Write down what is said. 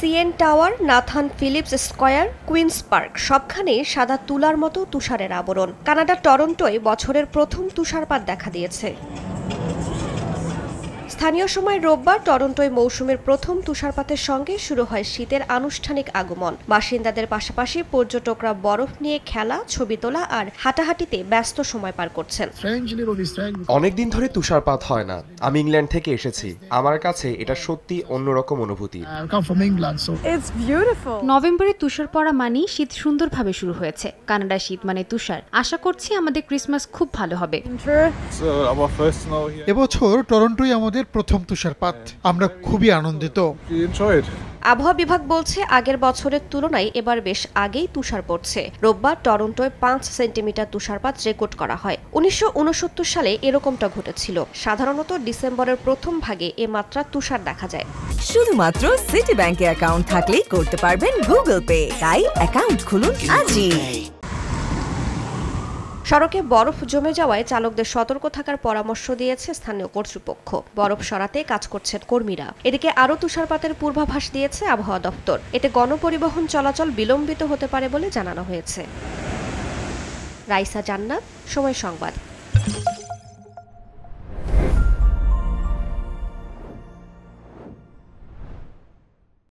CN tower, Nathan Phillips Square, Queens Park সবখানেই সাদা তুলার মতো তুষারের আবরণ। কানাডার টরন্টোয় বছরের প্রথম তুষারপাত দেখা দিয়েছে। স্থানীয় সময় রোববার টরন্টোয় মৌসুমের প্রথম তুষারপাতের সঙ্গে শুরু হয় শীতের আনুষ্ঠানিক আগমন। বাসিন্দাদের পাশাপাশি পর্যটকরা বরফ নিয়ে খেলা, ছবি তোলা আর হাঁটাহাঁটিতে ব্যস্ত সময় পার করছেন। অনেকদিন ধরে তুষারপাত হয় না। আমি ইংল্যান্ড থেকে এসেছি। আমার কাছে এটা সত্যি অন্যরকম অনুভূতি। নভেম্বরে তুষার পড়া মানেই শীত সুন্দরভাবে শুরু হয়েছে। কানাডার শীত মানে তুষার। আশা করছি আমাদের ক্রিসমাস খুব ভালো হবে। এবছর টরন্টোয় আমাদের প্রথম তুষারপাত। আমরা খুবই আনন্দিত। আবহাওয়া বিভাগ বলছে আগের বছরের তুলনায় এবার বেশ আগেই তুষার পড়ছে। রোববার টরন্টোয় 5 সেন্টিমিটার তুষারপাত রেকর্ড করা হয়। 1969 সালে এরকমটা ঘটেছিল। সাধারণত ডিসেম্বরের প্রথম ভাগে এ মাত্রা তুষার দেখা যায়। শুধুমাত্র সিটি ব্যাংকে অ্যাকাউন্ট থাকলেই করতে পারবেন গুগল পে। তাই অ্যাকাউন্ট খুলুন আজই। সড়কে বরফ জমে যাওয়ায় চালকদের সতর্ক থাকার পরামর্শ দিয়েছে স্থানীয় কর্তৃপক্ষ। বরফ সরাতে কাজ করছেন কর্মীরা। এদিকে আরও তুষারপাতের পূর্বাভাস দিয়েছে আবহাওয়া দপ্তর। এতে গণপরিবহন চলাচল বিলম্বিত হতে পারে বলে জানানো হয়েছে। রাইসা জান্নাত, সময় সংবাদ।